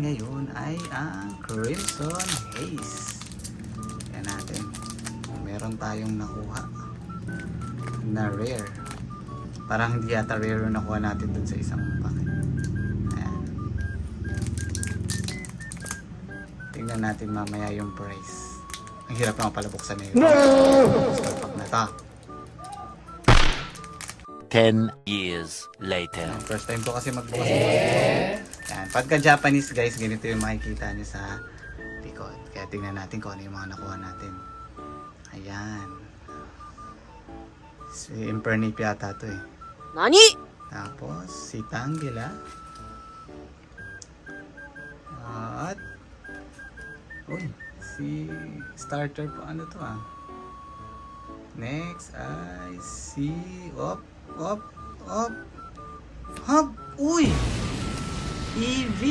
ngayon ay ang Crimson Haze. Yan natin. Meron tayong nakuha na rare. Parang hindi yata rare yung nakuha natin dun sa isang packet. Ayan. Tingnan natin mamaya yung price. Ang hirap naman pala buksan na yun. Pack na to. 10 years later. First time ko kasi magbukas ng yan. Pagka Japanese guys, ganito yung makikita nyo sa likod. Kaya tingnan natin kung ano yung mga nakuha natin. Ayan. Si Impernip yata to eh. Nani? Tapos si Tangela. At uy, si starter po ano to ah. Next ay si hop. Uy! EV!